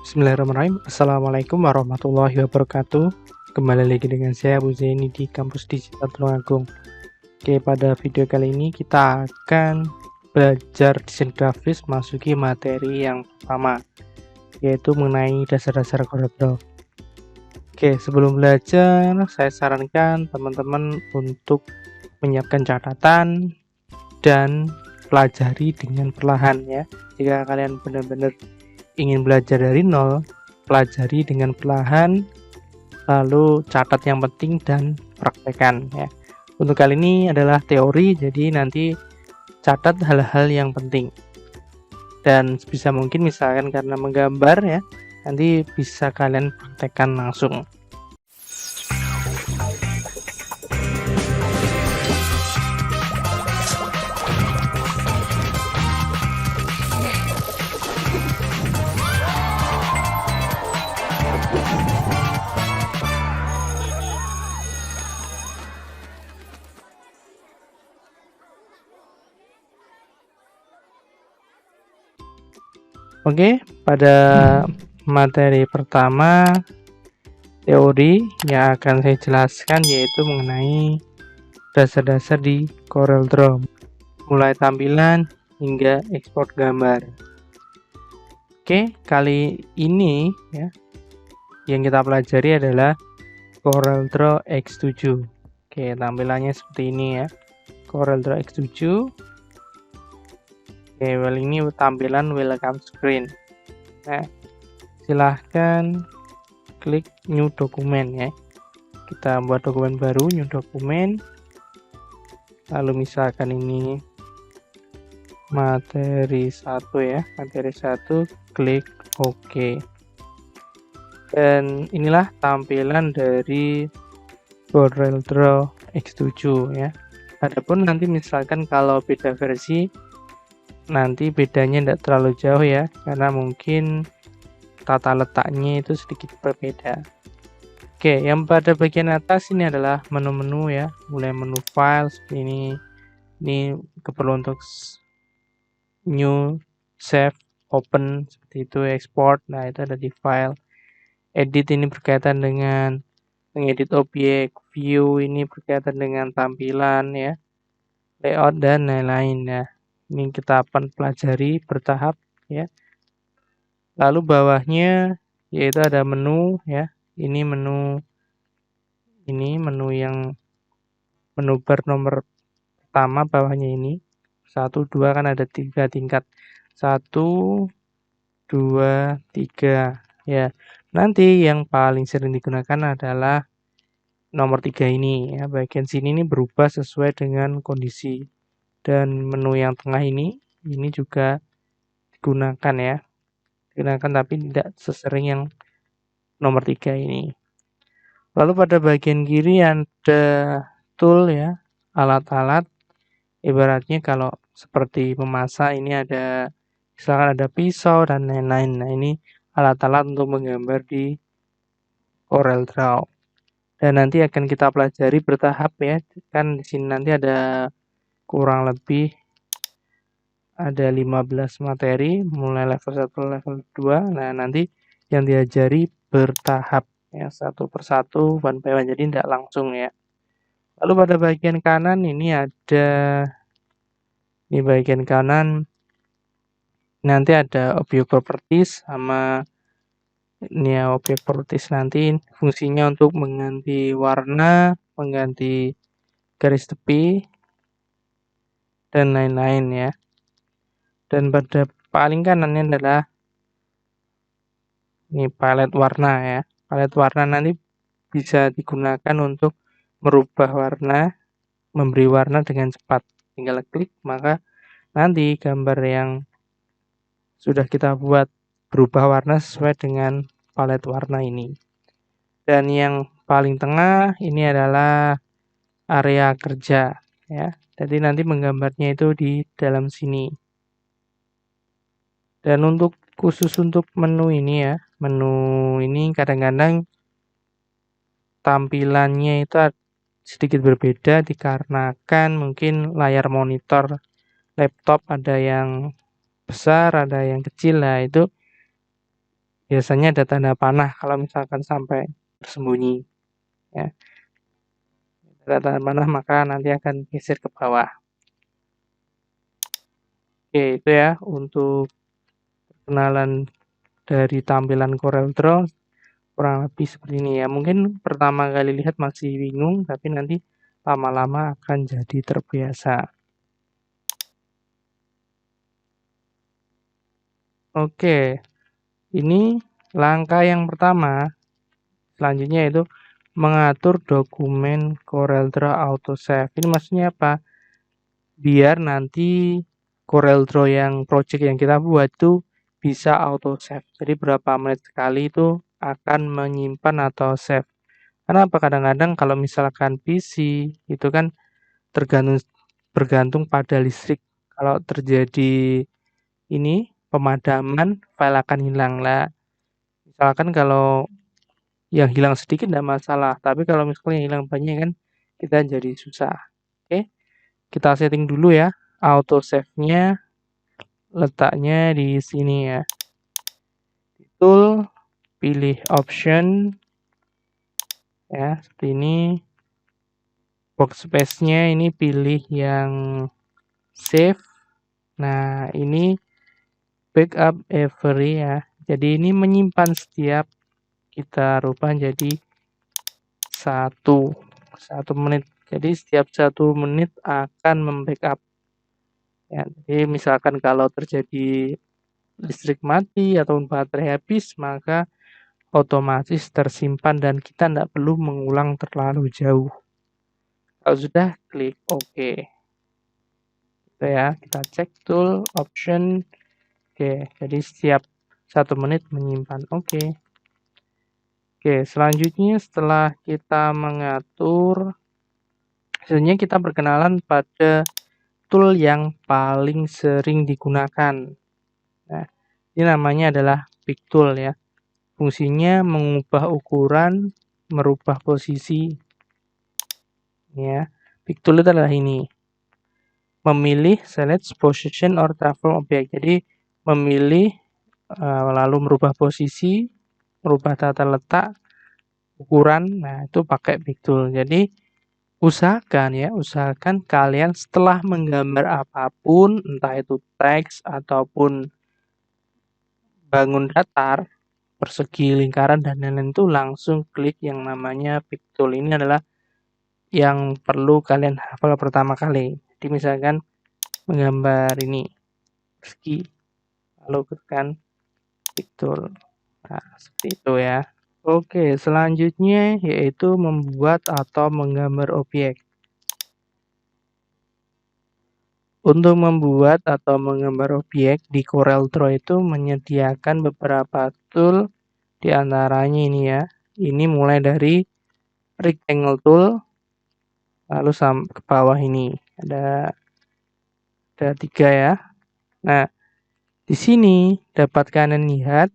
Bismillahirrahmanirrahim. Assalamualaikum warahmatullahi wabarakatuh. Kembali lagi dengan saya Abu Zaini di Kampus Digital Tulungagung. Oke, pada video kali ini kita akan belajar desain grafis masuki materi yang pertama, yaitu mengenai dasar-dasar CorelDRAW. Oke, sebelum belajar, saya sarankan teman-teman untuk menyiapkan catatan dan pelajari dengan perlahan ya. Jika kalian benar-benar ingin belajar dari nol, pelajari dengan perlahan, lalu catat yang penting dan praktekkan ya. Untuk kali ini adalah teori, jadi nanti catat hal-hal yang penting. Dan sebisa mungkin misalkan karena menggambar ya, nanti bisa kalian praktekkan langsung. Oke, pada materi pertama teori yang akan saya jelaskan yaitu mengenai dasar-dasar di CorelDRAW, mulai tampilan hingga ekspor gambar. Oke, kali ini ya yang kita pelajari adalah CorelDRAW X7. Oke, tampilannya seperti ini ya. CorelDRAW X7. Oke, ini tampilan welcome screen. Nah, silahkan klik new dokumen ya. Kita buat dokumen baru, new dokumen. Lalu misalkan ini materi 1 ya, materi 1, klik OK. Dan inilah tampilan dari CorelDRAW X7 ya. Adapun nanti misalkan kalau beda versi, nanti bedanya tidak terlalu jauh ya, karena mungkin tata letaknya itu sedikit berbeda. Oke, yang pada bagian atas ini adalah menu-menu ya, mulai menu file seperti ini. Ini keperluan untuk new, save, open seperti itu, export. Nah, itu ada di file. Edit ini berkaitan dengan mengedit objek, view ini berkaitan dengan tampilan ya, layout dan lain-lain ya. Ini kita akan pelajari bertahap ya. Lalu bawahnya yaitu ada menu ya. Ini menu yang menu bar nomor pertama, bawahnya ini 1, 2 kan ada 3 tingkat. 1, 2, 3 ya. Nanti yang paling sering digunakan adalah nomor 3 ini ya. Bagian sini ini berubah sesuai dengan kondisi. Dan menu yang tengah ini juga digunakan ya. Digunakan tapi tidak sesering yang nomor 3 ini. Lalu pada bagian kiri ada tool ya, alat-alat. Ibaratnya kalau seperti memasak ini ada, misalkan ada pisau dan lain-lain. Nah, ini alat-alat untuk menggambar di CorelDRAW. Dan nanti akan kita pelajari bertahap ya. Kan di sini nanti ada kurang lebih ada 15 materi, mulai level 1, level 2. Nah, nanti yang diajari bertahap ya, satu persatu, one by one, jadi tidak langsung ya. Lalu pada bagian kanan ini ada, di bagian kanan nanti ada objek properties sama ini ya, objek properties nanti fungsinya untuk mengganti warna, mengganti garis tepi dan lain-lain ya. Dan pada paling kanannya adalah ini palet warna ya. Palet warna nanti bisa digunakan untuk merubah warna, memberi warna dengan cepat. Tinggal klik, maka nanti gambar yang sudah kita buat berubah warna sesuai dengan palet warna ini. Dan yang paling tengah ini adalah area kerja ya. Jadi nanti menggambarnya itu di dalam sini. Dan khusus untuk menu ini ya, menu ini kadang-kadang tampilannya itu sedikit berbeda dikarenakan mungkin layar monitor laptop ada yang besar, ada yang kecil. Nah, itu biasanya ada tanda panah kalau misalkan sampai bersembunyi. Ya. Ada tanda panah maka nanti akan geser ke bawah. Oke, itu ya untuk perkenalan dari tampilan CorelDRAW kurang lebih seperti ini ya. Mungkin pertama kali lihat masih bingung, tapi nanti lama-lama akan jadi terbiasa. Oke, ini langkah yang pertama. Selanjutnya itu mengatur dokumen CorelDRAW Autosave. Ini maksudnya apa? Biar nanti CorelDRAW yang project yang kita buat itu bisa autosave. Jadi berapa menit sekali itu akan menyimpan atau save. Karena apa? Kadang-kadang kalau misalkan PC itu kan bergantung pada listrik. Kalau terjadi ini pemadaman, file akan hilang lah. Misalkan kalau yang hilang sedikit tidak masalah, tapi kalau misalnya hilang banyak kan kita jadi susah. Oke, kita setting dulu ya. Auto save-nya letaknya di sini ya. Tool, pilih option ya, seperti ini. Workspace-nya ini pilih yang save. Nah, ini backup every ya. Jadi ini menyimpan setiap kita rubah jadi 1 menit. Jadi setiap 1 menit akan membackup. Ya, jadi misalkan kalau terjadi listrik mati atau baterai habis, maka otomatis tersimpan dan kita tidak perlu mengulang terlalu jauh. Kalau sudah, klik OK. Gitu ya, kita cek tool, option. Oke, jadi setiap 1 menit menyimpan. Oke. Oke, selanjutnya setelah kita mengatur, selanjutnya kita berkenalan pada tool yang paling sering digunakan. Nah, ini namanya adalah Pick Tool ya. Fungsinya mengubah ukuran, merubah posisi. Ya, Pick Tool itu adalah ini. Memilih, select, position, or transform object. Jadi, memilih, lalu merubah posisi, merubah tata letak, ukuran. Nah, itu pakai Pick Tool. Jadi, usahakan kalian setelah menggambar apapun, entah itu teks ataupun bangun datar, persegi, lingkaran, dan lain-lain itu langsung klik yang namanya Pick Tool. Ini adalah yang perlu kalian hafal pertama kali. Jadi misalkan menggambar ini persegi, lalu tekan Pick Tool. Nah, seperti itu ya. Oke, selanjutnya yaitu membuat atau menggambar objek. Untuk membuat atau menggambar objek di CorelDRAW itu menyediakan beberapa tool, di antaranya ini ya. Ini mulai dari rectangle tool, lalu sampai ke bawah ini ada 3 ya. Nah, di sini dapat kalian lihat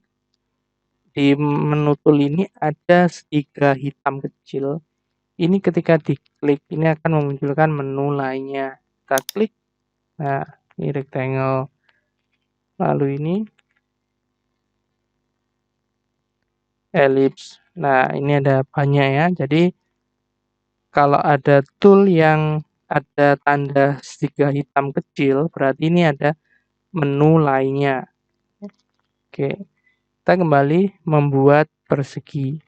di menu tool ini ada segitiga hitam kecil. Ini ketika diklik ini akan memunculkan menu lainnya. Kita klik. Nah, ini rectangle. Lalu ini ellipse. Nah, ini ada banyak ya. Jadi kalau ada tool yang ada tanda segitiga hitam kecil, berarti ini ada menu lainnya. Oke, kita kembali membuat persegi.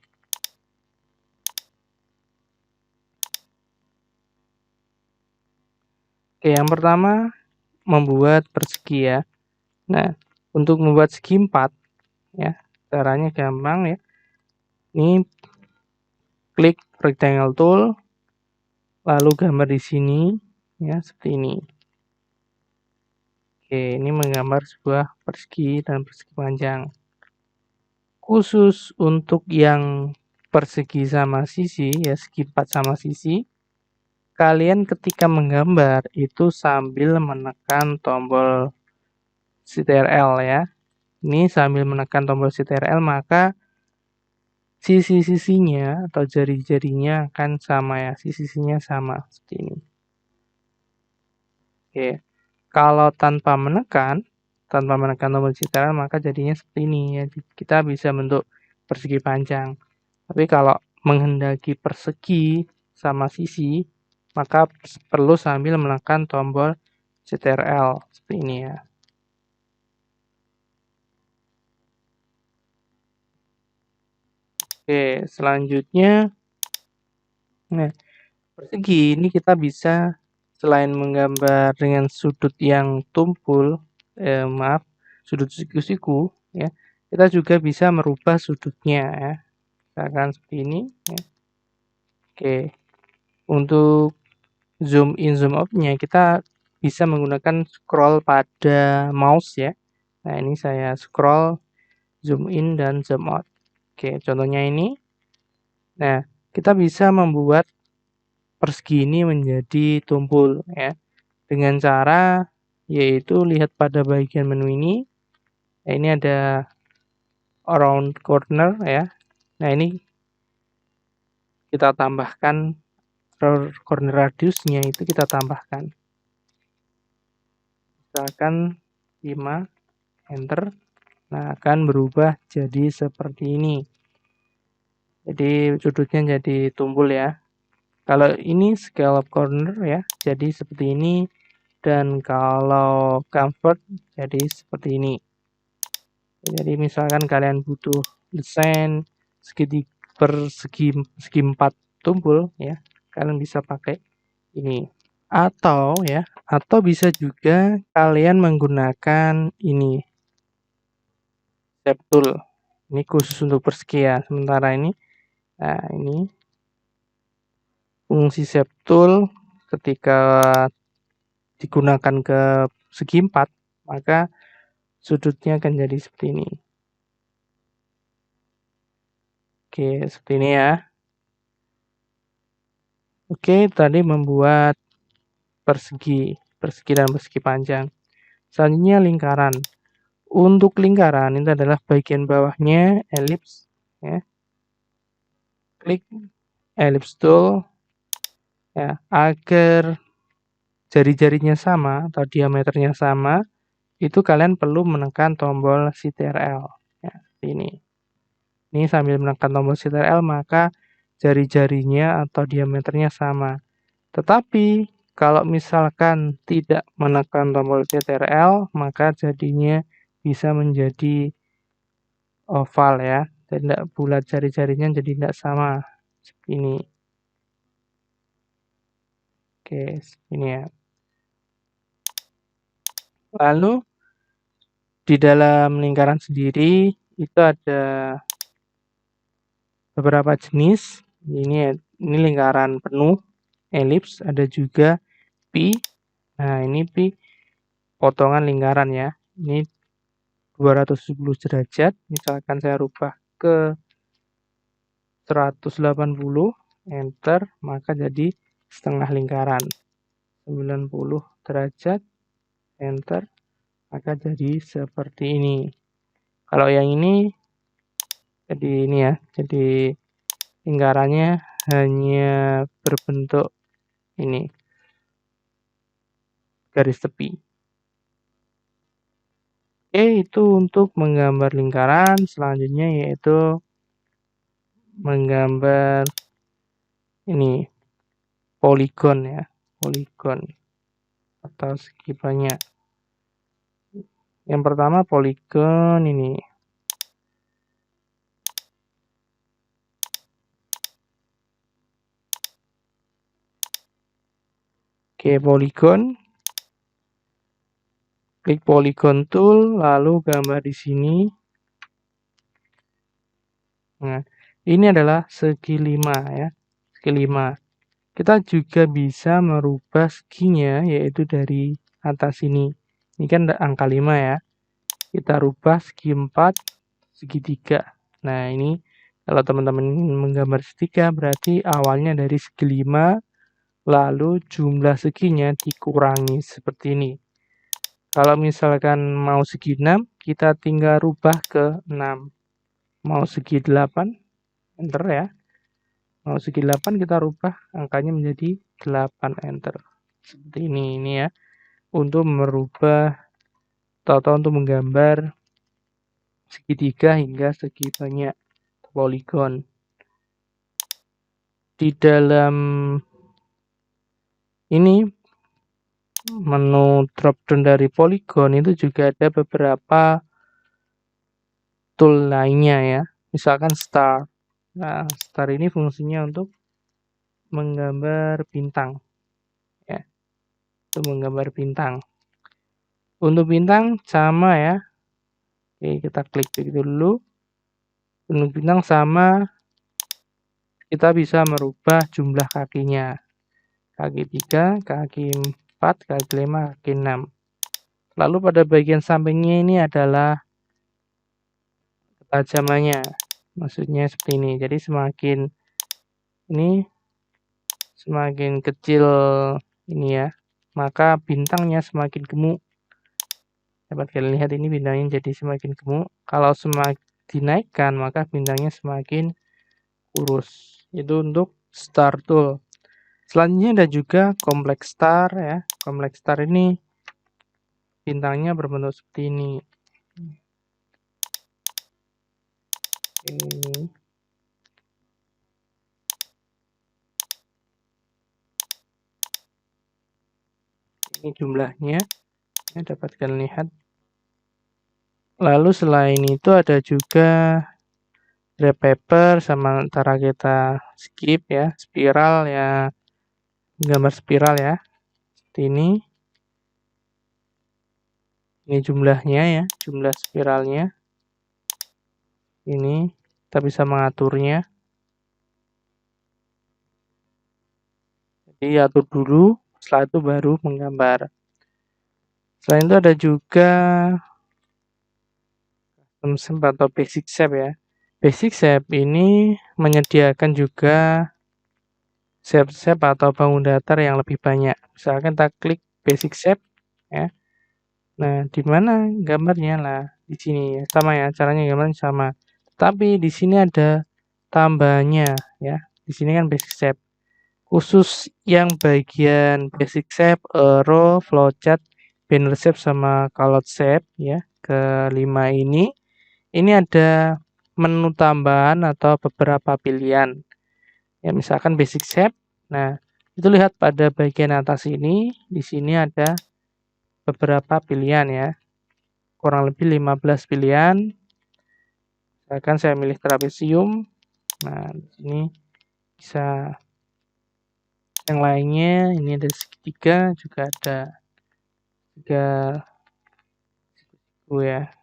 Oke, yang pertama membuat persegi ya. Nah, untuk membuat segi 4 ya, caranya gampang ya. Ini klik rectangle tool, lalu gambar di sini ya, seperti ini. Oke, ini menggambar sebuah persegi dan persegi panjang. Khusus untuk yang persegi sama sisi ya, segi 4 sama sisi, kalian ketika menggambar itu sambil menekan tombol Ctrl ya. Ini sambil menekan tombol Ctrl maka sisi-sisinya atau jari-jarinya akan sama ya, sisi-sisinya sama seperti ini. Oke. Kalau tanpa menekan, tanpa menekan tombol Ctrl, maka jadinya seperti ini ya. Kita bisa bentuk persegi panjang. Tapi kalau menghendaki persegi sama sisi, maka perlu sambil menekan tombol Ctrl seperti ini ya. Oke, selanjutnya, nah persegi ini kita bisa selain menggambar dengan sudut yang tumpul, sudut siku-siku ya, kita juga bisa merubah sudutnya ya. Misalkan seperti ini ya. Oke, untuk zoom in zoom out-nya kita bisa menggunakan scroll pada mouse ya. Nah, ini saya scroll, zoom in dan zoom out. Oke, contohnya ini. Nah, kita bisa membuat persegi ini menjadi tumpul ya. Dengan cara yaitu lihat pada bagian menu ini. Nah, ini ada around corner ya. Nah, ini kita tambahkan corner radiusnya itu kita tambahkan. Misalkan 5, enter. Nah, akan berubah jadi seperti ini. Jadi sudutnya jadi tumpul ya. Kalau ini scallop corner ya, jadi seperti ini. Dan kalau comfort jadi seperti ini. Jadi misalkan kalian butuh desain persegi 4 tumpul ya, kalian bisa pakai ini. Atau bisa juga kalian menggunakan ini, shape tool. Ini khusus untuk persegi ya. Sementara ini, nah ini fungsi shape tool ketika digunakan ke segi 4, maka sudutnya akan jadi seperti ini. Oke, seperti ini ya. Oke, tadi membuat persegi dan persegi panjang. Selanjutnya lingkaran. Untuk lingkaran ini adalah bagian bawahnya ellipse ya. Klik ellipse tool ya, agar jari-jarinya sama atau diameternya sama, itu kalian perlu menekan tombol Ctrl ya, seperti ini. Ini sambil menekan tombol Ctrl maka jari-jarinya atau diameternya sama. Tetapi kalau misalkan tidak menekan tombol Ctrl, maka jadinya bisa menjadi oval ya, tidak bulat, jari-jarinya jadi tidak sama seperti ini. Oke, ini ya. Lalu di dalam lingkaran sendiri itu ada beberapa jenis. Ini lingkaran penuh, elips, ada juga pi. Nah, ini pi potongan lingkaran ya. Ini 270 derajat. Misalkan saya rubah ke 180, enter, maka jadi setengah lingkaran. 90 derajat, enter, maka jadi seperti ini. Kalau yang ini jadi ini ya, jadi lingkarannya hanya berbentuk ini, garis tepi. Oke, itu untuk menggambar lingkaran. Selanjutnya yaitu menggambar ini, poligon ya, poligon atau segi banyak. Yang pertama poligon ini. Oke, poligon. Klik polygon tool, lalu gambar di sini. Nah, ini adalah segi 5 ya, segi 5. Kita juga bisa merubah seginya, yaitu dari atas ini. Ini kan angka 5 ya. Kita rubah segi 4, segi 3. Nah, ini kalau teman-teman menggambar segitiga, berarti awalnya dari segi 5, lalu jumlah seginya dikurangi seperti ini. Kalau misalkan mau segi 6, kita tinggal rubah ke 6. Mau segi 8, enter ya. Mau segi 8 kita rubah angkanya menjadi 8, enter. Seperti ini ya. Untuk merubah atau untuk menggambar segitiga hingga segi banyak poligon. Di dalam ini menu dropdown dari poligon itu juga ada beberapa tool lainnya ya. Misalkan star. Nah, star ini fungsinya untuk menggambar bintang ya. Untuk menggambar bintang. Untuk bintang sama ya. Oke, kita klik begitu dulu. Untuk bintang sama, kita bisa merubah jumlah kakinya. Kaki 3, kaki 4, kaki 5, kaki 6. Lalu pada bagian sampingnya ini adalah ketajamannya. Maksudnya seperti ini. Jadi semakin kecil ini ya, maka bintangnya semakin gemuk. Dapat kalian lihat ini bintangnya jadi semakin gemuk. Kalau semakin dinaikkan maka bintangnya semakin kurus. Itu untuk star tool. Selanjutnya ada juga complex star ya. Complex star ini bintangnya berbentuk seperti ini. Ini jumlahnya ya, dapat kalian lihat. Lalu selain itu ada juga graph paper, sama antara kita skip ya, spiral ya, gambar spiral ya, seperti ini. Ini jumlahnya ya, jumlah spiralnya. Ini kita bisa mengaturnya. Jadi atur dulu, setelah itu baru menggambar. Selain itu ada juga custom shape atau basic shape ya. Basic shape ini menyediakan juga shape-shape atau bangun datar yang lebih banyak. Misalkan kita klik basic shape ya. Nah, di mana gambarnya lah? Di sini ya. Sama ya, caranya gambarnya sama. Tapi di sini ada tambahannya ya. Di sini kan basic shape. Khusus yang bagian basic shape, arrow, flowchart, banner shape sama callout shape ya. Kelima ini ada menu tambahan atau beberapa pilihan. Ya, misalkan basic shape. Nah, itu lihat pada bagian atas ini, di sini ada beberapa pilihan ya. Kurang lebih 15 pilihan. Misalkan saya milih trapesium. Nah, di sini bisa yang lainnya, ini ada segitiga, juga ada tiga ya.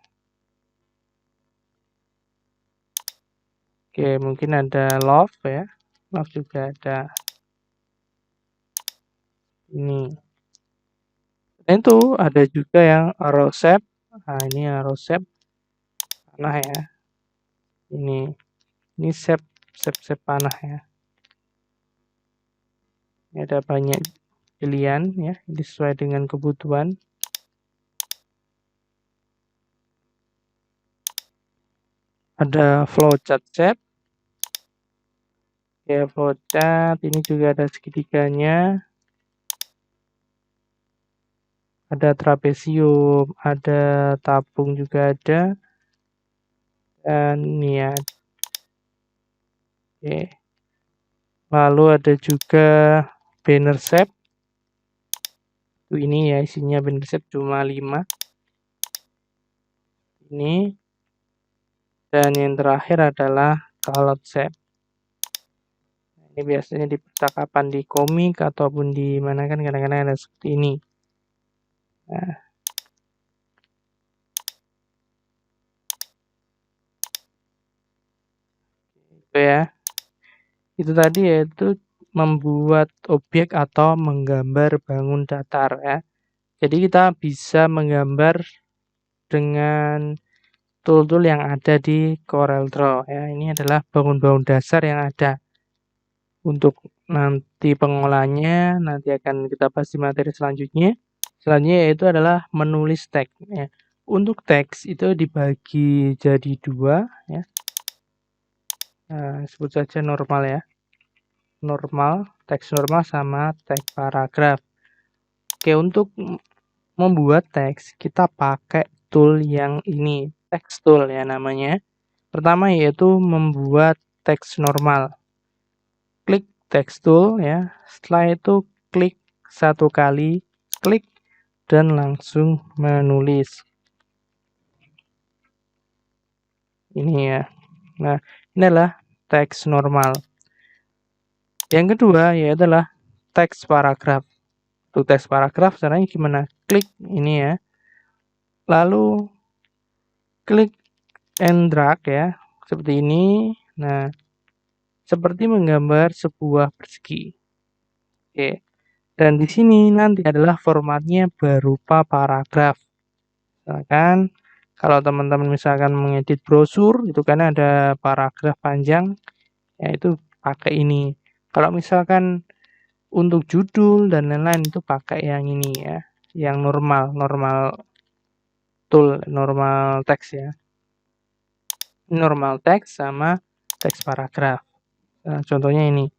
Oke, mungkin ada love ya. Love juga ada. Ini. Dan itu ada juga yang arrow shape. Nah, ini arrow shape. Panah ya. Ini shape panah ya. Ini ada banyak pilihan ya, sesuai dengan kebutuhan. Ada flowchart shape. Ya, flowchart ini juga ada segitiganya. Ada trapesium, ada tabung juga ada. Dan ini ya. Oke. Lalu ada juga banner shape. Ini ya, isinya banner shape cuma 5. Ini. Dan yang terakhir adalah callout shape. Ini biasanya di percakapan di komik ataupun di mana kan kadang-kadang ada seperti ini. Nah. Itu ya. Itu tadi yaitu membuat objek atau menggambar bangun datar ya. Jadi kita bisa menggambar dengan tool-tool yang ada di CorelDRAW ya. Ini adalah bangun-bangun dasar yang ada. Untuk nanti pengolahannya nanti akan kita bahas di materi selanjutnya. Selanjutnya yaitu adalah menulis teks ya. Untuk teks itu dibagi jadi 2 ya. Nah, sebut saja normal ya. Normal, teks normal sama teks paragraf. Oke, untuk membuat teks kita pakai tool yang ini, text tool ya namanya. Pertama yaitu membuat teks normal. Klik text tool ya. Setelah itu klik satu kali, klik dan langsung menulis. Ini ya. Nah, ini adalah teks normal. Yang kedua yaitu adalah teks paragraf. Untuk teks paragraf caranya gimana? Klik ini ya. Lalu klik and drag ya. Seperti ini. Nah, seperti menggambar sebuah persegi. Oke. Dan di sini nanti adalah formatnya berupa paragraf. Misalkan kalau teman-teman misalkan mengedit brosur itu kan ada paragraf panjang, ya itu pakai ini. Kalau misalkan untuk judul dan lain-lain itu pakai yang ini ya, yang normal tool, normal teks ya. Normal teks sama teks paragraf. Nah, contohnya ini.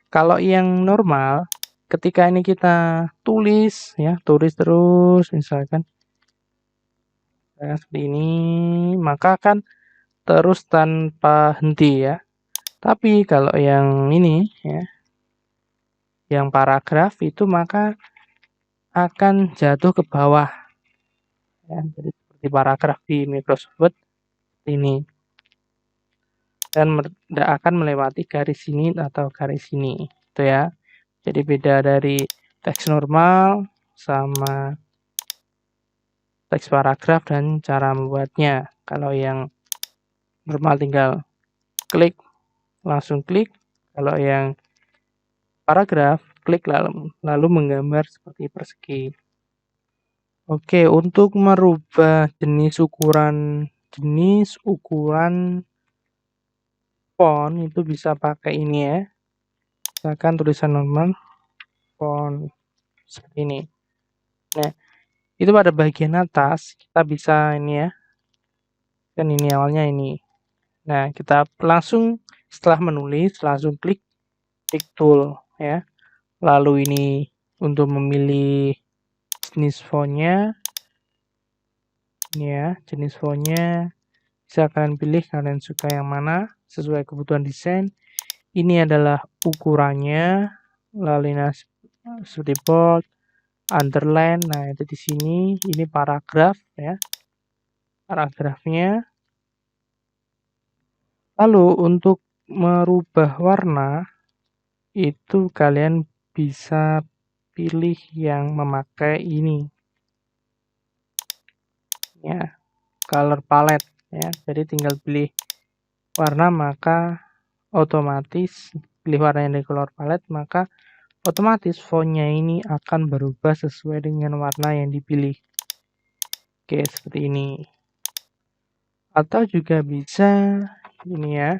Kalau yang normal, ketika ini kita tulis ya, tulis terus misalkan seperti ini, maka akan terus tanpa henti ya. Tapi kalau yang ini ya, yang paragraf itu maka akan jatuh ke bawah ya. Jadi seperti paragraf di Microsoft Word ini. Dan tidak akan melewati garis ini atau garis ini. Itu ya. Jadi beda dari teks normal sama teks paragraf dan cara membuatnya. Kalau yang normal tinggal klik, langsung klik. Kalau yang paragraf, klik lalu menggambar seperti persegi. Oke, untuk merubah jenis ukuran font itu bisa pakai ini ya. Misalkan tulisan normal, font seperti ini. Nah, itu pada bagian atas kita bisa ini ya. Kan ini awalnya ini. Nah, kita langsung setelah menulis langsung klik tool ya. Lalu ini untuk memilih jenis fontnya. Ini ya, jenis fontnya bisa kalian pilih kalian suka yang mana sesuai kebutuhan desain. Ini adalah ukurannya, lalu ini seperti bold, underline. Nah, itu di sini ini paragraf ya. Paragrafnya. Lalu untuk merubah warna itu kalian bisa pilih yang memakai ini. Ya, color palette ya. Jadi tinggal pilih warna maka otomatis pilih warna yang dari color palette maka otomatis fontnya ini akan berubah sesuai dengan warna yang dipilih. Oke, seperti ini. Atau juga bisa ini ya.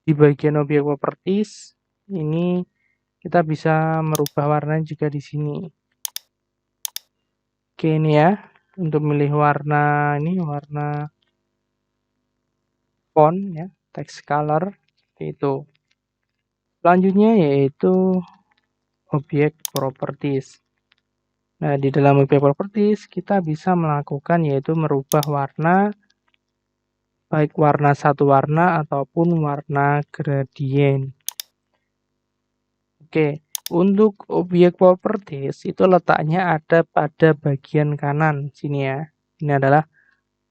Di bagian objek properties ini kita bisa merubah warna juga di sini. Oke, ini ya. Untuk memilih warna ini warna font ya, text color itu. Selanjutnya yaitu objek properties. Nah, di dalam objek properties kita bisa melakukan yaitu merubah warna baik warna satu warna ataupun warna gradient. Oke, untuk objek properties itu letaknya ada pada bagian kanan sini ya. Ini adalah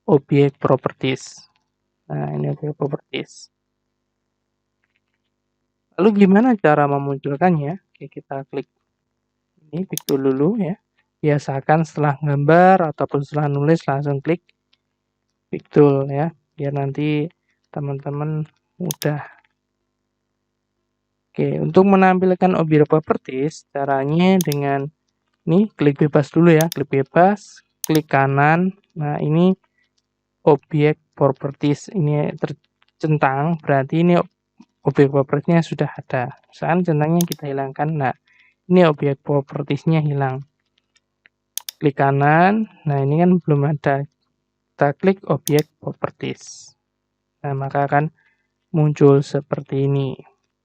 objek properties. Nah, ini objek properties. Lalu gimana cara memunculkannya? Oke, kita klik ini pictool dulu ya. Biasakan setelah gambar ataupun setelah nulis langsung klik pictool ya, biar nanti teman-teman mudah. Oke, untuk menampilkan objek properties caranya dengan ini klik bebas dulu ya, klik bebas, klik kanan. Nah, ini objek properties ini tercentang, berarti ini objek propertiesnya sudah ada. Misalkan centangnya kita hilangkan. Nah, ini objek propertiesnya hilang. Klik kanan. Nah, ini kan belum ada. Kita klik objek properties. Nah, maka akan muncul seperti ini.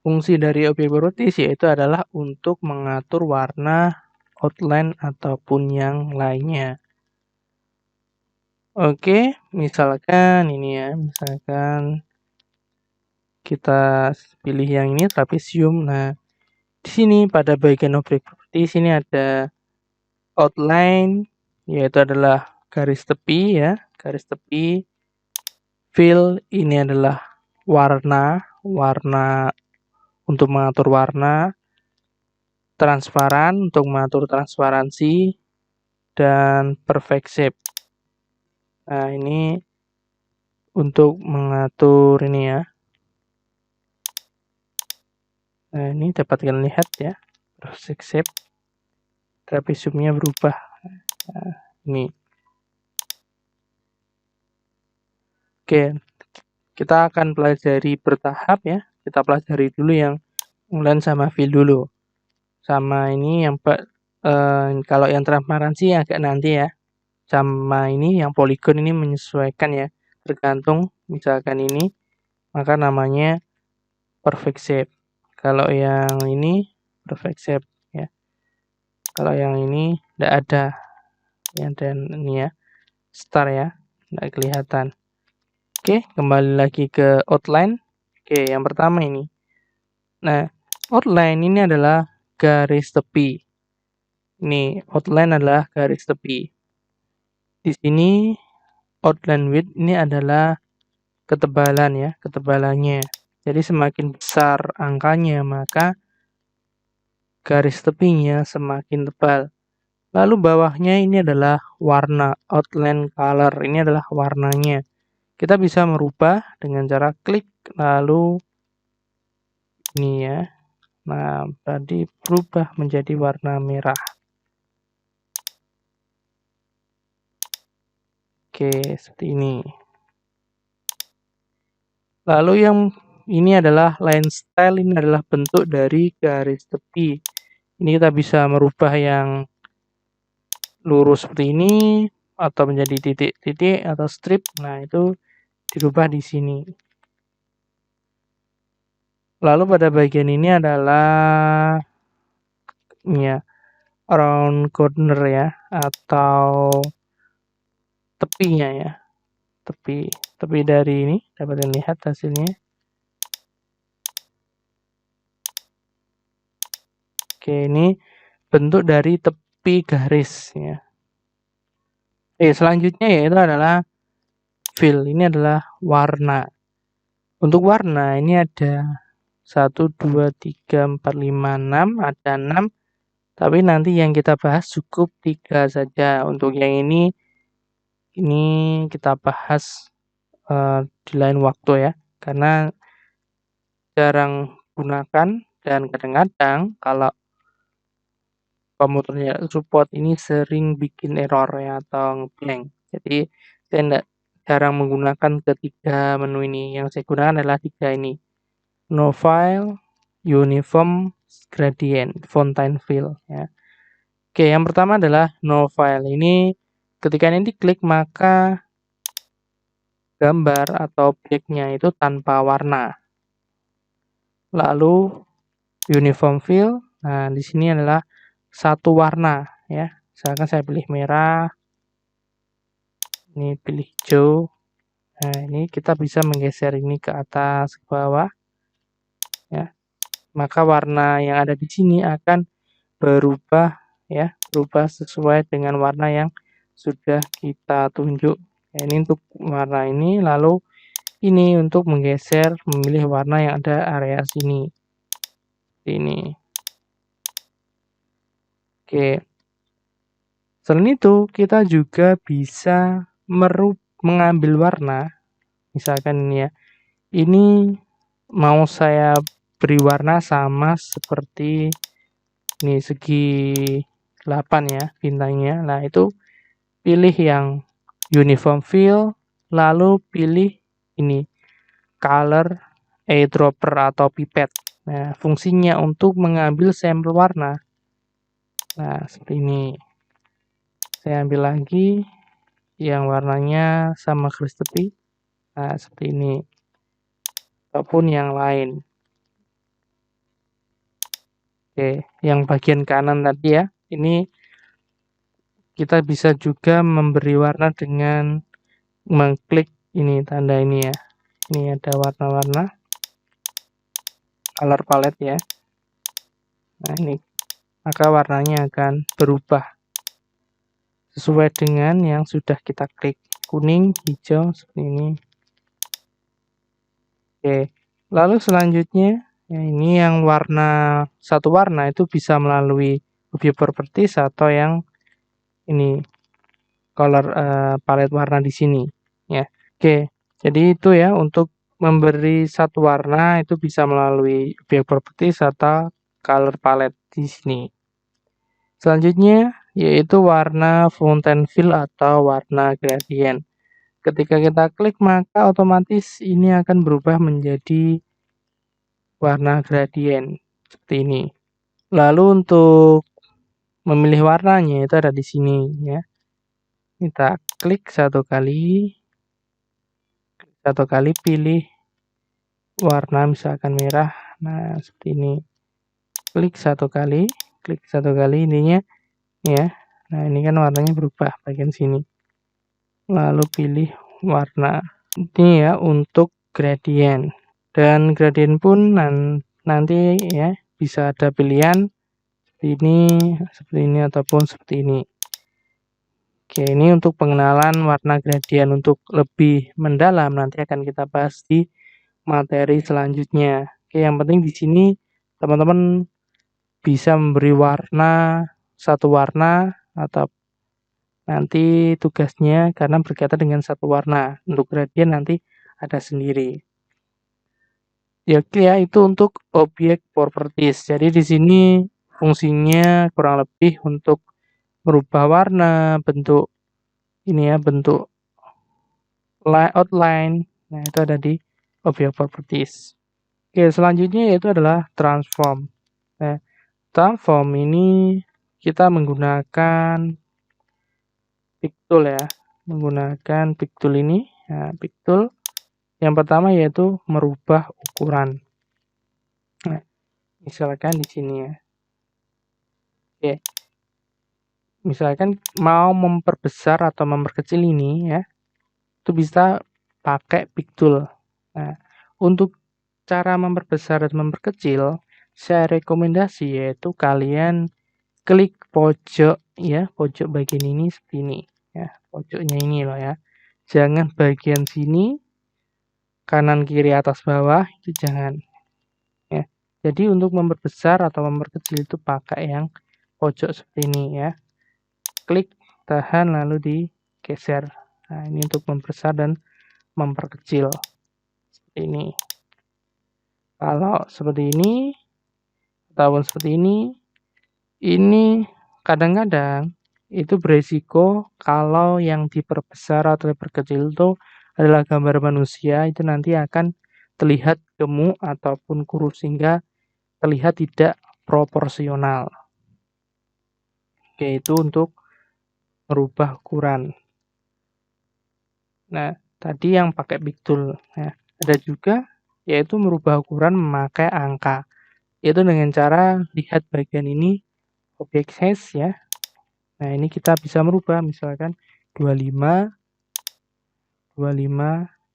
Fungsi dari objek properties yaitu adalah untuk mengatur warna, outline, ataupun yang lainnya. Oke, misalkan ini ya, misalkan kita pilih yang ini trapesium. Nah, di sini pada bagian objek properti sini ada outline, yaitu adalah garis tepi ya, garis tepi. Fill ini adalah warna untuk mengatur warna. Transparan untuk mengatur transparansi, dan perfect shape. Nah, ini untuk mengatur ini ya. Nah, ini dapat kalian lihat ya, perfect shape. Trapesiumnya berubah. Nah, ini. Oke, kita akan pelajari bertahap ya. Kita pelajari dulu yang outline sama fill dulu. Sama ini yang kalau yang transparansi agak nanti ya. Sama ini yang polygon ini menyesuaikan ya. Tergantung misalkan ini, maka namanya perfect shape. Kalau yang ini perfect shape ya. Kalau yang ini tidak ada ya, dan ini ya star ya, tidak kelihatan. Oke, kembali lagi ke outline. Oke, yang pertama ini. Nah, outline ini adalah garis tepi. Ini outline adalah garis tepi. Di sini outline width ini adalah ketebalan ya, ketebalannya. Jadi semakin besar angkanya, maka garis tepinya semakin tebal. Lalu bawahnya ini adalah warna, outline color. Ini adalah warnanya. Kita bisa merubah dengan cara klik, lalu ini ya. Nah, tadi berubah menjadi warna merah. Oke, seperti ini. Lalu yang ini adalah line style, ini adalah bentuk dari garis tepi. Ini kita bisa merubah yang lurus seperti ini, atau menjadi titik-titik atau strip. Nah, itu dirubah di sini. Lalu pada bagian ini adalah ya, round corner ya, atau tepinya ya. Tepi dari ini dapat dilihat hasilnya. Oke, ini bentuk dari tepi garis ya. Selanjutnya yaitu adalah fill. Ini adalah warna. Untuk warna ini ada 1, 2, 3, 4, 5, 6. Ada 6. Tapi nanti yang kita bahas cukup 3 saja. Untuk yang ini kita bahas di lain waktu ya. Karena jarang gunakan dan kadang-kadang kalau komputernya support ini sering bikin error ya atau ngeblank. Jadi saya jarang menggunakan ketiga menu ini. Yang saya gunakan adalah 3 ini. No file, uniform, gradient, fontaine fill ya. Oke, yang pertama adalah no file. Ini ketika ini diklik maka gambar atau objeknya itu tanpa warna. Lalu uniform fill. Nah, di sini adalah satu warna ya. Misalkan saya pilih merah, ini pilih hijau. Nah, ini kita bisa menggeser ini ke atas ke bawah ya. Maka warna yang ada di sini akan berubah ya, berubah sesuai dengan warna yang sudah kita tunjuk. Ya, ini untuk warna ini, lalu ini untuk menggeser memilih warna yang ada area sini. Ini. Oke. Selain itu, kita juga bisa mengambil warna. Misalkan ini ya. Ini mau saya beri warna sama seperti ini segi 8 ya bintangnya. Nah, itu pilih yang uniform fill, lalu pilih ini color eyedropper atau pipet. Nah, fungsinya untuk mengambil sampel warna. Nah, seperti ini. Saya ambil lagi yang warnanya sama garis tepi. Nah, seperti ini. Ataupun yang lain. Oke, yang bagian kanan tadi ya. Ini kita bisa juga memberi warna dengan mengklik ini tanda ini ya. Ini ada warna-warna color palette ya. Nah, ini maka warnanya akan berubah sesuai dengan yang sudah kita klik. Kuning, hijau seperti ini. Oke. Lalu selanjutnya ya, ini yang warna satu warna itu bisa melalui objek properties atau yang ini color palette warna di sini ya. Oke. Jadi itu ya untuk memberi satu warna itu bisa melalui objek properties atau color palette di sini. Selanjutnya yaitu warna fountain fill atau warna gradient. Ketika kita klik maka otomatis ini akan berubah menjadi warna gradient seperti ini. Lalu untuk memilih warnanya itu ada di sini ya. Kita klik satu kali pilih warna misalkan merah. Nah, seperti ini. Klik satu kali ininya ya. Nah, ini kan warnanya berubah bagian sini. Lalu pilih warna. Ini ya untuk gradient. Dan gradient pun nanti ya bisa ada pilihan seperti ini ataupun seperti ini. Oke, ini untuk pengenalan warna gradient. Untuk lebih mendalam nanti akan kita bahas di materi selanjutnya. Oke, yang penting di sini teman-teman bisa memberi warna satu warna atau nanti tugasnya karena berkaitan dengan satu warna. Untuk gradient nanti ada sendiri. Ya, oke ya, itu untuk objek properties. Jadi di sini fungsinya kurang lebih untuk merubah warna, bentuk ini ya, bentuk outline. Nah, itu ada di objek properties. Oke, selanjutnya yaitu adalah transform. Nah, transform ini kita menggunakan pick tool ya. Menggunakan pick tool ini. Nah, pick tool yang pertama yaitu merubah ukuran. Nah, misalkan di sini ya. Oke. Misalkan mau memperbesar atau memperkecil ini ya, itu bisa pakai pick tool. Nah, untuk cara memperbesar dan memperkecil, saya rekomendasi yaitu kalian klik pojok ya, pojok bagian ini seperti ini ya, pojoknya ini loh ya. Jangan bagian sini kanan kiri atas bawah itu jangan ya. Jadi untuk memperbesar atau memperkecil itu pakai yang pojok seperti ini ya. Klik, tahan, lalu digeser. Nah, ini untuk membesar dan memperkecil. Seperti ini. Kalau seperti ini, ataupun seperti ini kadang-kadang itu beresiko kalau yang diperbesar atau diperkecil itu adalah gambar manusia, itu nanti akan terlihat gemuk ataupun kurus sehingga terlihat tidak proporsional. Oke, itu untuk merubah ukuran. Nah, tadi yang pakai pick tool. Nah, ada juga yaitu merubah ukuran memakai angka. Yaitu dengan cara lihat bagian ini objek size ya. Nah, ini kita bisa merubah misalkan 25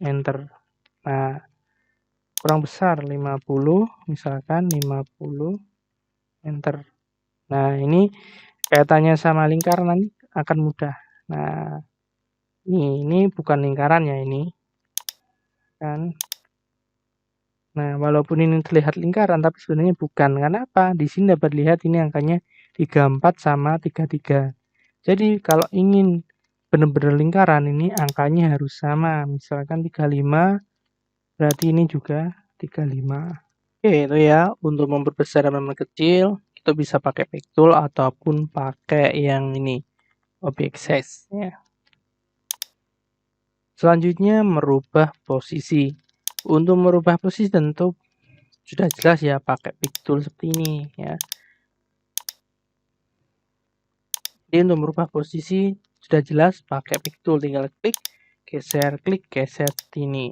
enter. Nah, kurang besar 50 misalkan 50 enter. Nah, ini kaitannya sama lingkaran akan mudah. Nah, ini bukan lingkaran ya ini. Kan. Nah, walaupun ini terlihat lingkaran tapi sebenarnya bukan. Kenapa? Di sini dapat lihat ini angkanya 34 sama 33. Jadi kalau ingin benar-benar lingkaran ini angkanya harus sama. Misalkan 35 berarti ini juga 35. Oke, itu ya untuk memperbesar dan memperkecil kita bisa pakai pick tool ataupun pakai yang ini object size ya. Selanjutnya merubah posisi. Untuk merubah posisi tentu sudah jelas ya pakai pick tool seperti ini ya. Jadi untuk merubah posisi sudah jelas pakai pick tool, tinggal klik geser seperti ini.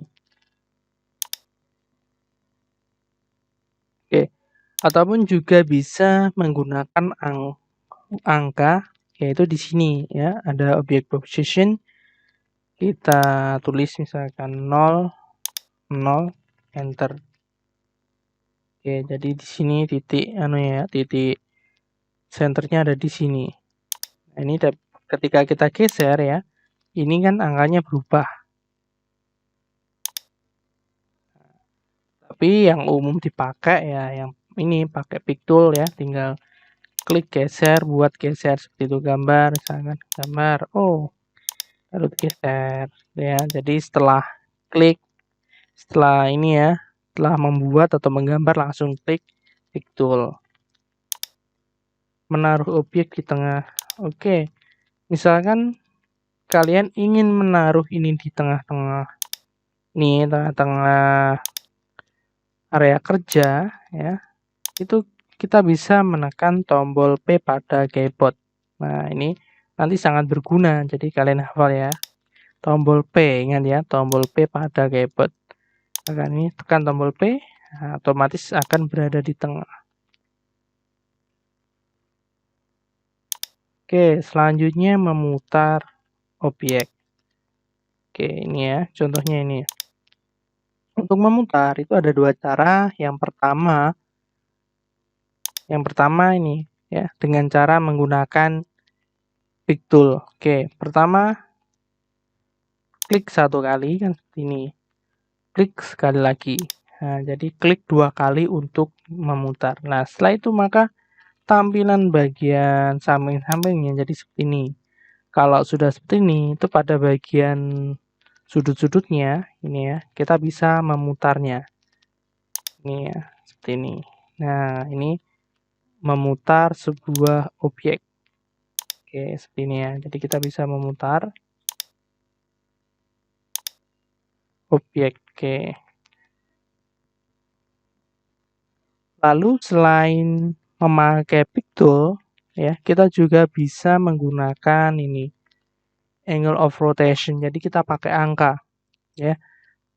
Oke, ataupun juga bisa menggunakan angka yaitu di sini ya, ada object position. Kita tulis misalkan 0, 0, enter. Oke, jadi di sini titik titik senternya ada di sini. Nah, ini ketika kita geser ya, ini kan angkanya berubah. Tapi yang umum dipakai ya yang ini pakai pick tool ya, tinggal klik geser buat geser seperti itu gambar misalkan gambar. Oh, lalu geser ya. Jadi setelah ini ya, setelah membuat atau menggambar langsung klik pick tool. Menaruh objek di tengah. Oke. Misalkan kalian ingin menaruh ini di tengah-tengah nih, tengah-tengah area kerja ya. Itu kita bisa menekan tombol P pada keyboard. Nah, ini nanti sangat berguna. Jadi kalian hafal ya. Tombol P, ingat ya, tombol P pada keyboard. Akan ini tekan tombol P, nah, otomatis akan berada di tengah. Oke, selanjutnya memutar objek. Oke, ini ya, contohnya ini. Untuk memutar itu ada dua cara. Yang pertama ini ya, dengan cara menggunakan pick tool. Oke, pertama klik satu kali kan seperti ini. Klik sekali lagi. Nah, jadi klik dua kali untuk memutar. Nah, setelah itu maka tampilan bagian samping-sampingnya jadi seperti ini. Kalau sudah seperti ini, itu pada bagian sudut-sudutnya ini ya, kita bisa memutarnya. Ini ya, seperti ini. Nah, ini memutar sebuah objek. Oke, seperti ini ya. Jadi kita bisa memutar objek. Oke. Lalu selain memakai pick tool ya, kita juga bisa menggunakan ini angle of rotation. Jadi kita pakai angka ya.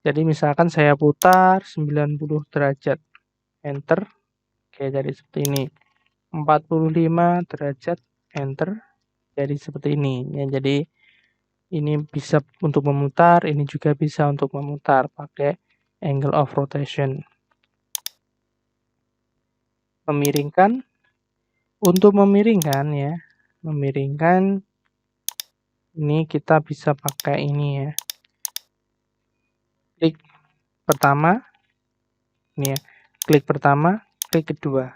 Jadi misalkan saya putar 90 derajat. Enter. Oke, jadi seperti ini. 45 derajat. Enter. Jadi seperti ini ya. Jadi ini bisa untuk memutar, ini juga bisa untuk memutar pakai angle of rotation. Memiringkan. Untuk memiringkan ya, memiringkan ini kita bisa pakai ini ya. Klik pertama, ini ya, klik pertama, klik kedua.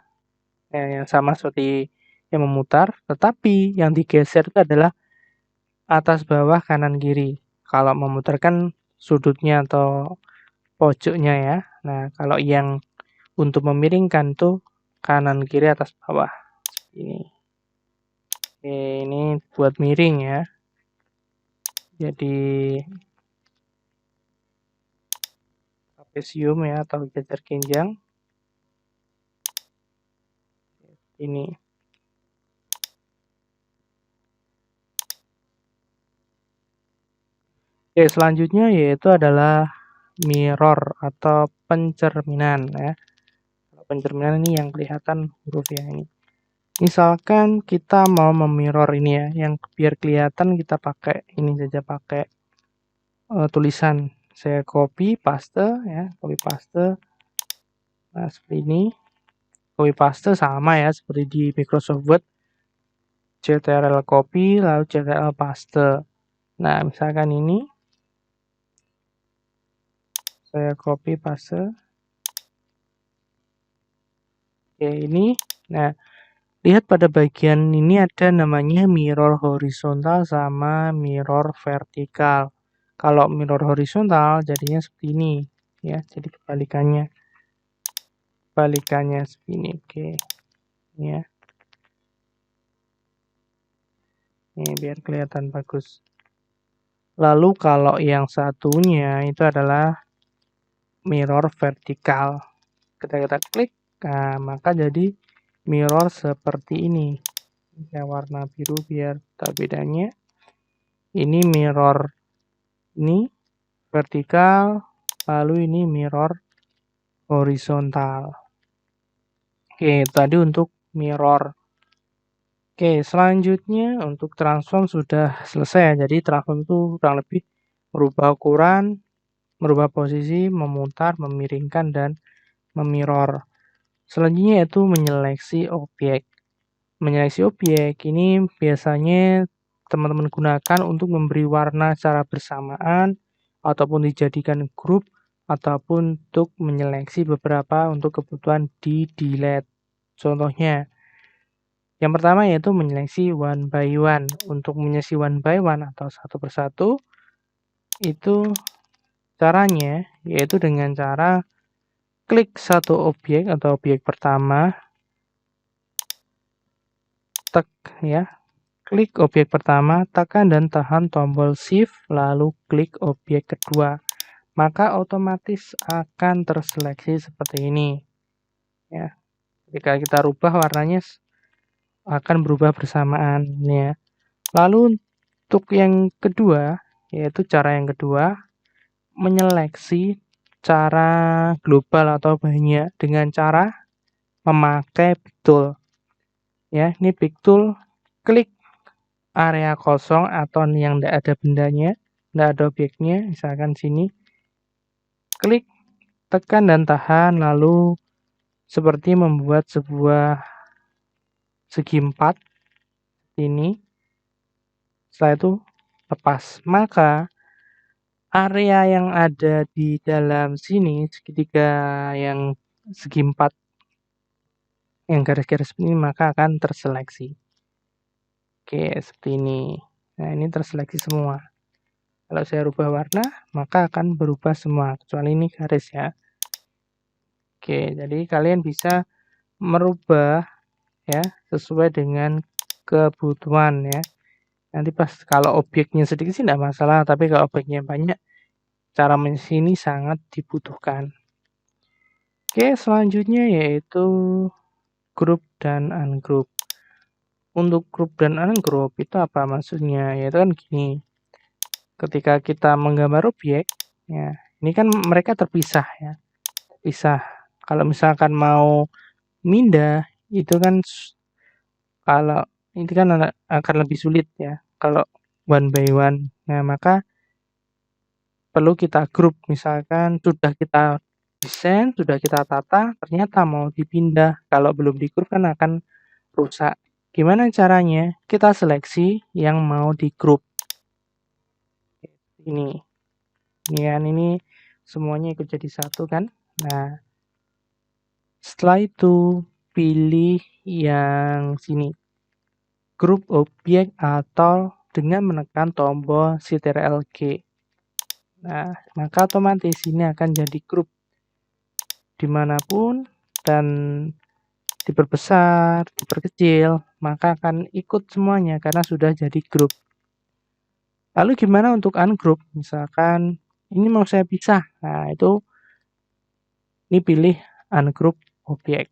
Nah, yang sama seperti yang memutar, tetapi yang digeser itu adalah atas bawah kanan kiri. Kalau memutarkan sudutnya atau pojoknya ya. Nah, kalau yang untuk memiringkan tuh kanan kiri atas bawah. Ini. Oke, ini buat miring ya. Jadi trapesium ya atau jajar genjang. Ini. Oke, selanjutnya yaitu adalah mirror atau pencerminan ya. Pencerminan ini yang kelihatan huruf ya ini. Misalkan kita mau memirror ini ya, yang biar kelihatan kita pakai ini saja pakai tulisan. Saya copy paste ya, copy paste. Nah, seperti ini. Copy paste sama ya seperti di Microsoft Word. Ctrl copy lalu Ctrl paste. Nah, misalkan ini saya copy paste. Oke, ini. Nah, lihat pada bagian ini ada namanya mirror horizontal sama mirror vertikal. Kalau mirror horizontal jadinya seperti ini ya, jadi kebalikannya. Kebalikannya seperti ini. Oke. Ini ya. Ini biar kelihatan bagus. Lalu kalau yang satunya itu adalah mirror vertikal. Kita klik, nah maka jadi mirror seperti ini. Saya warna biru biar tak bedanya. Ini mirror ini vertikal, lalu ini mirror horizontal. Oke, tadi untuk mirror. Oke, selanjutnya untuk transform sudah selesai ya. Jadi transform itu kurang lebih merubah ukuran, merubah posisi, memutar, memiringkan, dan memirror. Selanjutnya yaitu menyeleksi objek. Menyeleksi objek ini biasanya teman-teman gunakan untuk memberi warna secara bersamaan ataupun dijadikan grup ataupun untuk menyeleksi beberapa untuk kebutuhan di delete. Contohnya, yang pertama yaitu menyeleksi one by one. Untuk menyeleksi one by one atau satu persatu itu caranya yaitu dengan cara klik satu objek atau objek pertama, klik objek pertama, tekan dan tahan tombol shift, lalu klik objek kedua. Maka otomatis akan terseleksi seperti ini. Ya, ketika kita rubah warnanya akan berubah bersamaan. Ya. Lalu untuk yang kedua, yaitu cara yang kedua, menyeleksi cara global atau banyak dengan cara memakai pick tool. Ya, ini pick tool, klik area kosong atau yang tidak ada bendanya, tidak ada objeknya, misalkan sini, klik, tekan dan tahan, lalu seperti membuat sebuah segi 4 ini. Setelah itu lepas, maka area yang ada di dalam sini, segitiga yang segi 4 yang garis-garis ini, maka akan terseleksi. Oke, seperti ini. Nah, ini terseleksi semua. Kalau saya rubah warna, maka akan berubah semua, kecuali ini garis ya. Oke, jadi kalian bisa merubah ya sesuai dengan kebutuhan ya. Nanti pas kalau objeknya sedikit sih tidak masalah, tapi kalau objeknya banyak, cara sini sangat dibutuhkan. Oke, selanjutnya yaitu group dan ungroup. Untuk group dan ungroup itu apa maksudnya? Yaitu kan gini. Ketika kita menggambar objek, ya, ini kan mereka terpisah ya. Terpisah. Kalau misalkan mau mindah, itu kan kalau ini kan akan lebih sulit ya. Kalau one by one. Nah, maka perlu kita grup. Misalkan sudah kita desain, sudah kita tata, ternyata mau dipindah. Kalau belum di grup kan akan rusak. Gimana caranya? Kita seleksi yang mau di grup. Ini kan ini semuanya ikut jadi satu kan. Nah, setelah itu pilih yang sini, grup objek atau dengan menekan tombol Ctrl G. Nah, maka otomatis ini akan jadi grup dimanapun dan diperbesar, diperkecil, maka akan ikut semuanya karena sudah jadi grup. Lalu gimana untuk ungroup? Misalkan ini mau saya pisah. Nah, itu ini pilih ungroup objek.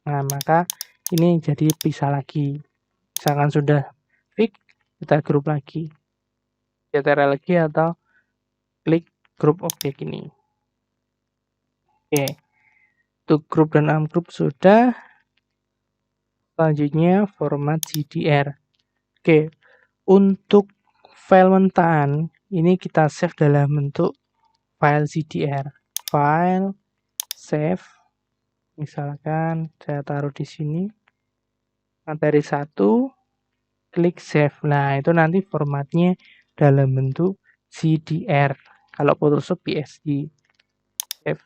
Nah, maka ini jadi pisah lagi. Misalkan sudah fix, kita grup lagi. Ctrl lagi atau klik grup objek ini. Oke. Untuk grup dan ungroup sudah. Selanjutnya format CDR. Oke. Untuk file mentahan ini kita save dalam bentuk file CDR. File, save. Misalkan saya taruh di sini. Materi 1, klik save. Nah, itu nanti formatnya dalam bentuk CDR. Kalau Photoshop PSD. Save.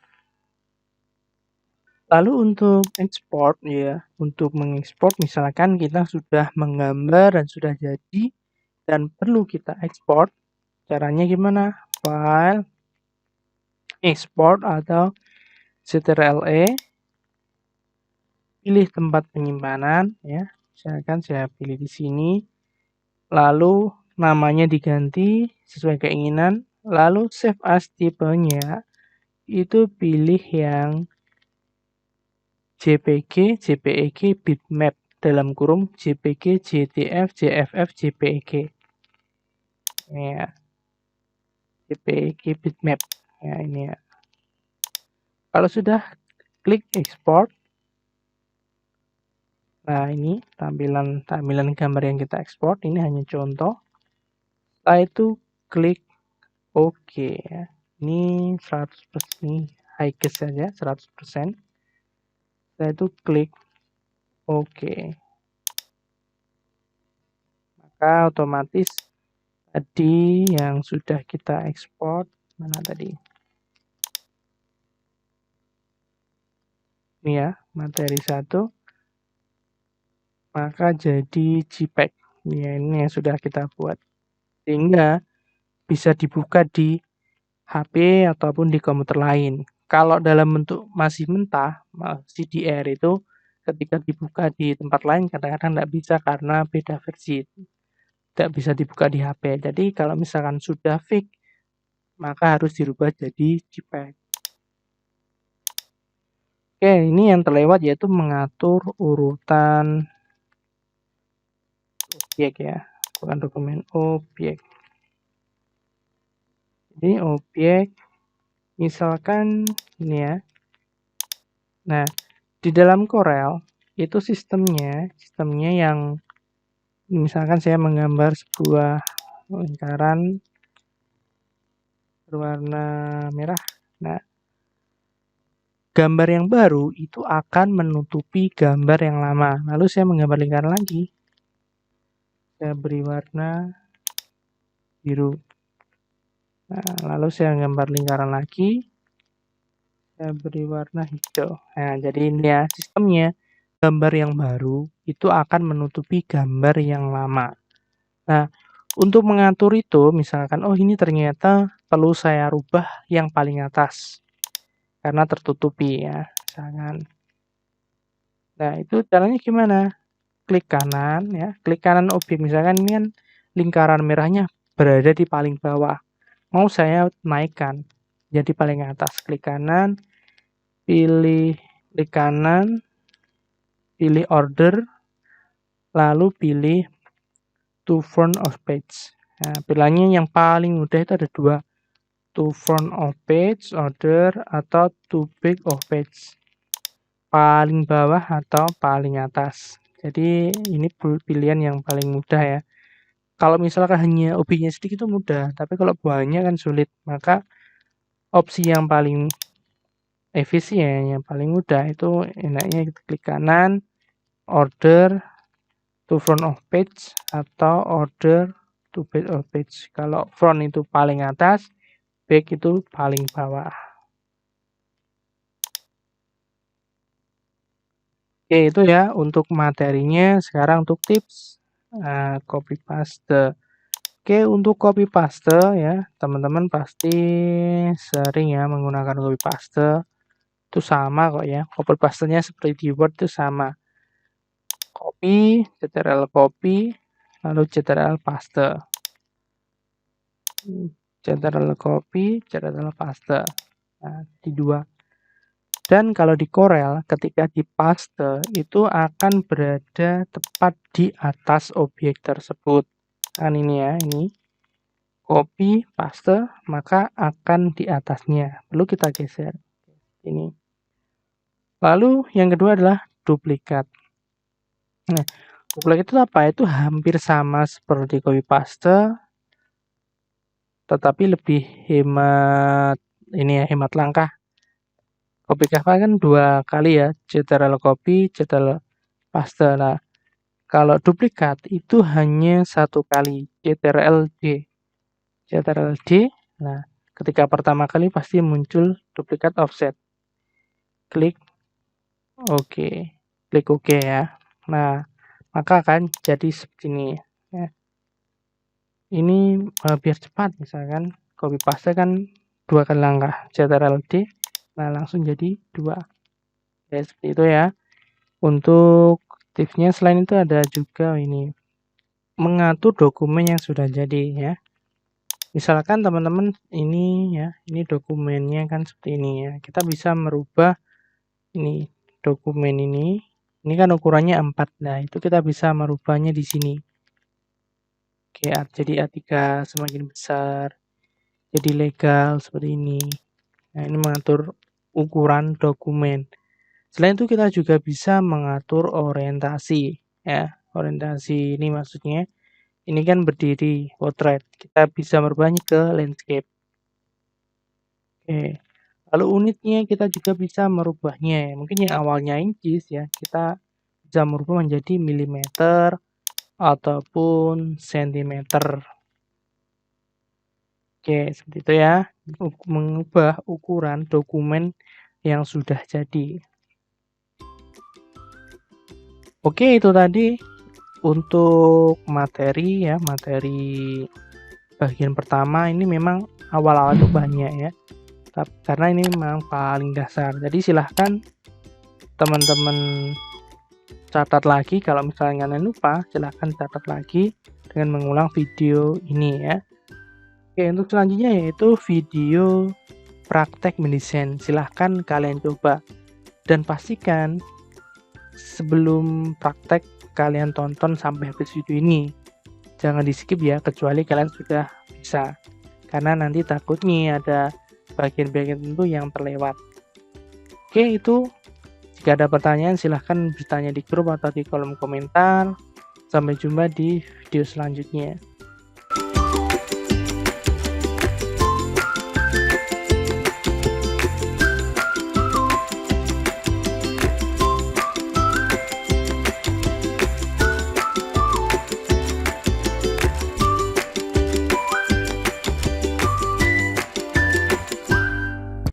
Lalu untuk export ya, untuk mengekspor misalkan kita sudah menggambar dan sudah jadi dan perlu kita ekspor. Caranya gimana? File, export atau Ctrl+E, pilih tempat penyimpanan ya. Misalkan saya pilih di sini. Lalu namanya diganti sesuai keinginan. Lalu save as tipenya itu pilih yang JPG, JPEG, bitmap dalam kurung JPG, JTF, JFF, JPEG. Ya. JPEG bitmap. Ya, ini ya. Kalau sudah klik export. Nah, ini tampilan gambar yang kita ekspor. Ini hanya contoh. Setelah itu klik Oke ya. Ini 100% ini high case saja 100%. Saya itu klik oke. Maka otomatis tadi yang sudah kita ekspor, mana tadi? Ini ya, materi 1, maka jadi JPEG. Ya, ini yang sudah kita buat. Sehingga bisa dibuka di HP ataupun di komputer lain. Kalau dalam bentuk masih mentah, CDR itu ketika dibuka di tempat lain kadang-kadang nggak bisa karena beda versi. Tidak bisa dibuka di HP. Jadi kalau misalkan sudah fix, maka harus dirubah jadi JPEG. Oke, ini yang terlewat yaitu mengatur urutan objek ya, bukan dokumen, objek. Jadi objek, misalkan ini ya. Nah, di dalam Corel itu sistemnya yang misalkan saya menggambar sebuah lingkaran berwarna merah. Nah, gambar yang baru itu akan menutupi gambar yang lama. Lalu saya menggambar lingkaran lagi. Saya beri warna biru. Nah, lalu saya gambar lingkaran lagi. Saya beri warna hijau. Nah, jadi ini ya sistemnya. Gambar yang baru itu akan menutupi gambar yang lama. Nah, untuk mengatur itu, misalkan, oh ini ternyata perlu saya rubah yang paling atas. Karena tertutupi ya, misalkan. Nah, itu caranya gimana? Klik kanan ya, klik kanan objek. Misalkan ini kan lingkaran merahnya berada di paling bawah. Mau saya naikkan jadi paling atas. Klik kanan, pilih klik kanan, pilih order, lalu pilih to front of page. Nah, pilihannya yang paling mudah itu ada dua, to front of page order atau to back of page, paling bawah atau paling atas. Jadi ini pilihan yang paling mudah ya. Kalau misalkan hanya objeknya sedikit itu mudah, tapi kalau banyak kan sulit. Maka opsi yang paling efisien, yang paling mudah itu enaknya kita klik kanan, order to front of page atau order to back of page. Kalau front itu paling atas, back itu paling bawah. Oke, itu ya untuk materinya. Sekarang untuk tips copy paste. Oke, untuk copy paste ya, teman-teman pasti sering ya menggunakan copy paste. Itu sama kok ya. Copy pastenya seperti di Word itu sama. Copy, Ctrl copy, lalu Ctrl paste. Ctrl copy, Ctrl paste. Nah, di dua. Dan kalau di Corel, ketika di paste itu akan berada tepat di atas objek tersebut. Kan ini ya, ini. Copy, paste, maka akan di atasnya. Perlu kita geser. Ini. Lalu yang kedua adalah duplikat. Nah, duplikat itu apa? Itu hampir sama seperti copy paste, tetapi lebih hemat ini ya, hemat langkah. Copy kan dua kali ya, Ctrl copy, Ctrl paste. Nah, kalau duplikat itu hanya satu kali, Ctrl D. Ctrl D. Nah, ketika pertama kali pasti muncul duplikat offset. Klik OK. Klik OK ya. Nah, maka akan jadi seperti ini ya. Ini biar cepat misalkan copy paste kan dua kali langkah, Ctrl D. Nah, langsung jadi dua. Ya, seperti itu ya. Untuk tipsnya selain itu ada juga ini mengatur dokumen yang sudah jadi ya. Misalkan teman-teman ini ya, ini dokumennya kan seperti ini ya. Kita bisa merubah ini dokumen ini. Ini kan ukurannya 4. Nah, itu kita bisa merubahnya di sini. Oke, jadi A3 semakin besar. Jadi legal seperti ini. Nah, ini mengatur ukuran dokumen. Selain itu kita juga bisa mengatur orientasi ya. Orientasi ini maksudnya ini kan berdiri portrait. Kita bisa merubahnya ke landscape. Oke. Lalu unitnya kita juga bisa merubahnya. Mungkin yang awalnya inches ya, kita bisa merubah menjadi milimeter ataupun sentimeter. Oke, seperti itu ya. Mengubah ukuran dokumen yang sudah jadi. Oke, itu tadi untuk materi ya, materi bagian pertama ini memang awal-awal itu banyak ya. Karena ini memang paling dasar. Jadi silahkan teman-teman catat lagi, kalau misalnya kalian lupa, silahkan catat lagi dengan mengulang video ini ya. Oke, untuk selanjutnya yaitu video praktek mendesain. Silahkan kalian coba dan pastikan sebelum praktek kalian tonton sampai habis video ini. Jangan di skip ya, kecuali kalian sudah bisa. Karena nanti takutnya ada bagian-bagian tertentu yang terlewat. Oke, itu. Jika ada pertanyaan silahkan bertanya di grup atau di kolom komentar. Sampai jumpa di video selanjutnya.